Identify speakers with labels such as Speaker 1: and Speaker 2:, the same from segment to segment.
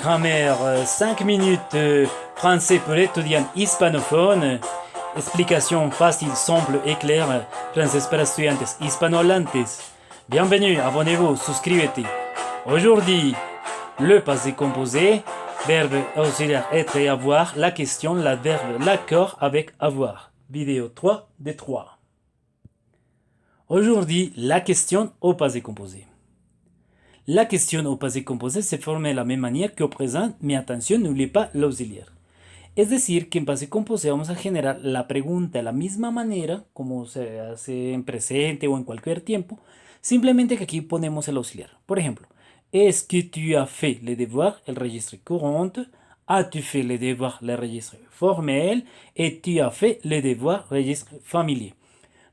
Speaker 1: Grammaire 5 minutes français pour l'étudiant hispanophone. Explicación fácil, simple et claire. Francés para estudiantes hispanohablantes. Bienvenue, abonnez-vous, suscríbete. Aujourd'hui, le passé composé, verbe auxiliaire être et avoir, la question, l'adverbe, l'accord avec avoir. Vidéo 3 de 3. Aujourd'hui, la question au passé composé. La question au passé composé se forme de la même manière qu'au présent, mais attention, n'oubliez pas l'auxiliaire. Es decir, que en passé composé vamos a generar la pregunta de la misma manera como se hace en presente o en cualquier tiempo, simplemente que aquí ponemos el auxiliar. Por ejemplo, est-ce que tu as fait les devoirs? El registre courante. As-tu fait les devoirs? Le registre formel. Et tu as fait les devoirs? Registre familier.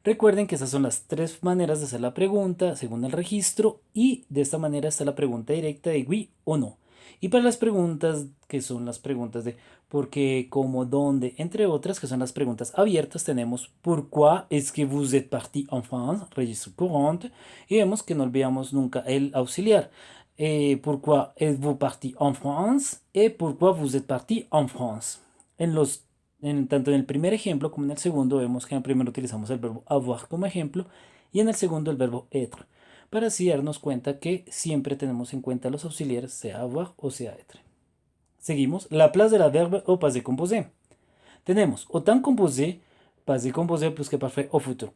Speaker 1: Recuerden que esas son las tres maneras de hacer la pregunta según el registro y de esta manera está la pregunta directa de oui o no. Y para las preguntas que son las preguntas de por qué, cómo, dónde, entre otras que son las preguntas abiertas, tenemos pourquoi est-ce que vous êtes parti en France, registre courante, y vemos que no olvidamos nunca el auxiliar. Pourquoi êtes-vous parti en France et pourquoi vous êtes parti en France. Tanto en el primer ejemplo como en el segundo vemos que en el primero utilizamos el verbo avoir como ejemplo y en el segundo el verbo être, para así darnos cuenta que siempre tenemos en cuenta los auxiliares, sea avoir o sea être. Seguimos, la place de l'adverbe au passé composé. Tenemos au temps composé, passé composé plus que parfait au futur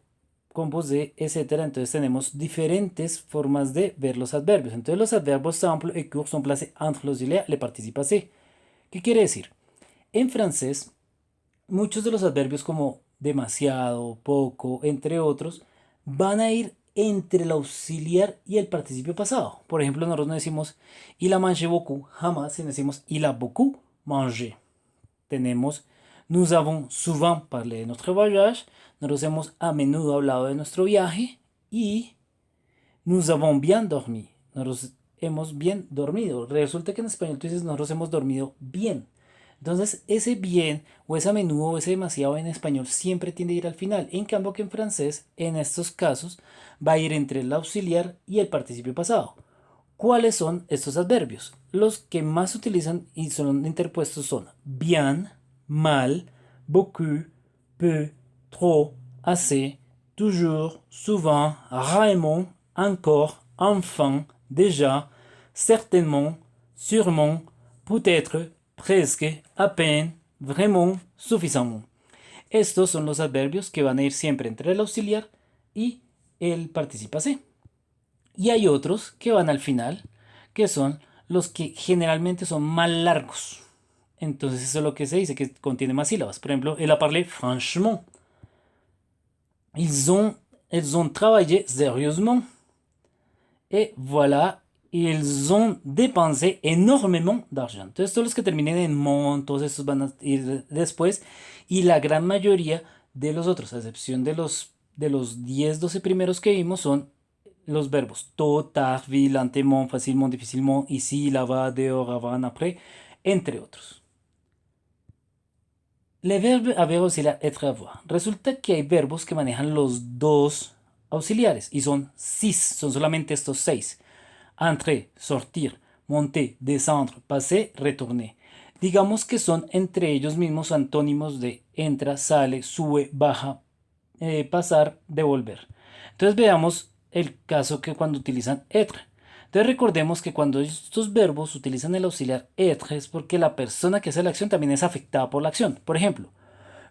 Speaker 1: composé, etc. Entonces tenemos diferentes formas de ver los adverbios. Entonces los adverbos simple et court son placés entre l'auxiliaire y le participe passé. ¿Qué quiere decir? En francés, muchos de los adverbios como demasiado, poco, entre otros, van a ir entre el auxiliar y el participio pasado. Por ejemplo, nosotros no decimos il a mangé beaucoup, jamás, sino decimos il a beaucoup mangé. Tenemos nous avons souvent parlé de nuestro voyage, nosotros hemos a menudo hablado de nuestro viaje y nous avons bien dormi, nosotros hemos bien dormido. Resulta que en español tú dices nosotros hemos dormido bien. Entonces, ese bien o ese a menudo o ese demasiado en español siempre tiende a ir al final. En cambio que en francés, en estos casos, va a ir entre el auxiliar y el participio pasado. ¿Cuáles son estos adverbios? Los que más se utilizan y son interpuestos son bien, mal, beaucoup, peu, trop, assez, toujours, souvent, rarement, encore, enfin, déjà, certainement, sûrement, peut-être, presque, à peine, vraiment, suffisamment. Estos son los adverbios que van a ir siempre entre el auxiliar y el participio. Y hay otros que van al final, que son los que generalmente son más largos. Entonces eso es lo que se dice, que contiene más sílabas. Por ejemplo, elle a parlé franchement. Elles ont travaillé sérieusement. Et voilà, ils ont dépensé énormément d'argent. Entonces todos los que terminen en mon, todos estos van a ir después. Y la gran mayoría de los otros, a excepción de los 10, 12 primeros que vimos, son los verbos tôt, tard, vil, lentement, facilement, difficilement, ici, là-bas, dehors, avant, après, entre otros. Le verbe haber auxiliar être avoir. Resulta que hay verbos que manejan los dos auxiliares y son 6, son solamente estos 6. Entrer, sortir, monter, descendre, passer, retourner. Digamos que son entre ellos mismos antónimos de entra, sale, sube, baja, pasar, devolver. Entonces veamos el caso que cuando utilizan être. Entonces recordemos que cuando estos verbos utilizan el auxiliar être es porque la persona que hace la acción también es afectada por la acción. Por ejemplo,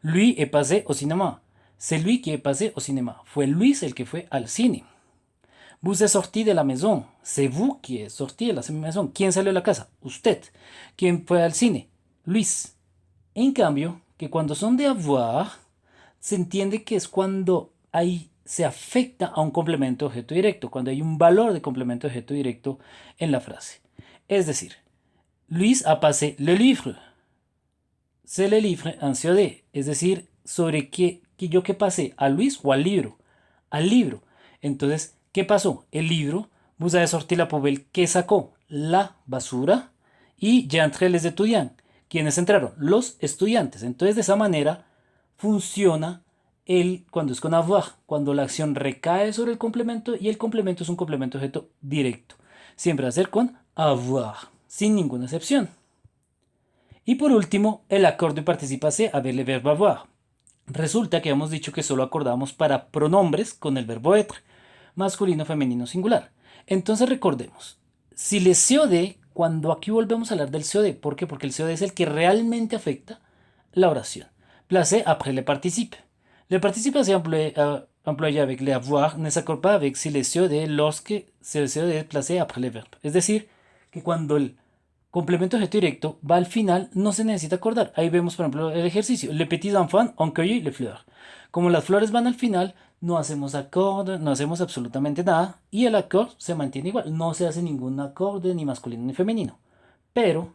Speaker 1: lui est passé au cinéma. C'est lui qui est passé au cinéma. Fue Luis el que fue al cine. Vous êtes sorti de la maison. C'est vous qui êtes sorti de la maison. ¿Quién salió de la casa? Usted. ¿Quién fue al cine? Luis. En cambio, que cuando son de avoir, se entiende que es cuando se afecta a un complemento de objeto directo, cuando hay un valor de complemento de objeto directo en la frase. Es decir, Luis a passé le livre. C'est le livre en COD. Es decir, sobre qué yo que pasé, a Luis o al libro. Al libro. Entonces, ¿qué pasó? El libro, vous avez sorti la poubelle, ¿qué sacó? La basura. Y ya entré les étudiants. ¿Quiénes entraron? Los estudiantes. Entonces, de esa manera funciona cuando es con avoir, cuando la acción recae sobre el complemento y el complemento es un complemento objeto directo. Siempre va a ser con avoir. sin ninguna excepción. Y por último, el acorde participe passé avec le verbe avoir. Resulta que hemos dicho que solo acordamos para pronombres con el verbo être, masculino, femenino, singular. Entonces recordemos, si le COD, cuando aquí volvemos a hablar del COD, ¿por qué? Porque el COD es el que realmente afecta la oración. Placé après le participe. Le participe passé employé avec le avoir ne s'accorde pas avec si le COD lorsque le COD es placé après le verbe. Es decir, que cuando el complemento objeto directo va al final, no se necesita acordar. Ahí vemos, por ejemplo, el ejercicio. Les petits enfants ont cueilli les fleurs. Como las flores van al final, no hacemos acorde, no hacemos absolutamente nada y el acorde se mantiene igual. No se hace ningún acorde ni masculino ni femenino. Pero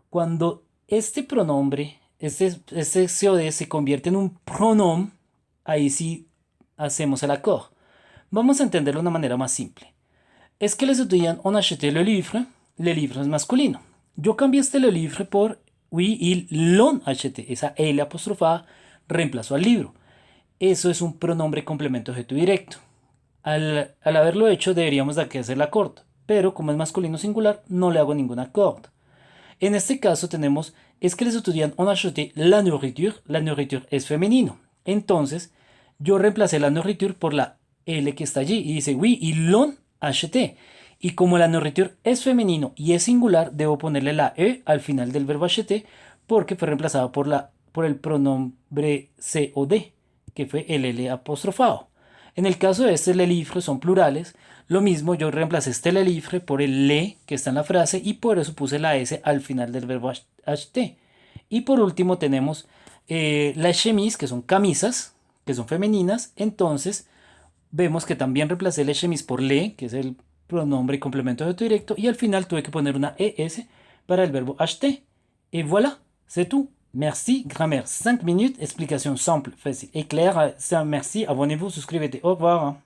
Speaker 1: cuando este pronombre, este COD se convierte en un pronom, ahí sí hacemos el acorde. Vamos a entenderlo de una manera más simple. Es que les étudiants ont acheté le livre es masculino. Yo cambié este le livre por oui, ils l'ont acheté. Esa L apostrofada reemplazó al libro. Eso es un pronombre complemento objeto directo. Al haberlo hecho deberíamos de aquí hacer la acorde, pero como es masculino singular no le hago ningún acorde. En este caso tenemos es que les étudiants ont acheté la nourriture es femenino. Entonces yo reemplacé la nourriture por la L que está allí y dice oui, ils l'ont acheté. Y como la nourriture es femenino y es singular, debo ponerle la E al final del verbo acheter porque fue reemplazado por el pronombre COD, que fue el L apostrofado. En el caso de este le livre son plurales. Lo mismo, yo reemplacé este le livre por el le que está en la frase y por eso puse la S al final del verbo acheter. Y por último tenemos las chemise, que son camisas, que son femeninas. Entonces vemos que también reemplacé le chemise por le, que es el pronombre complemento de directo, y al final tuve que poner una ES para el verbo acheter. Et voilà, c'est tout. Merci, grammaire 5 minutes, explication simple, facile et claire. Merci, abonnez-vous, souscrivez-vous. Au revoir.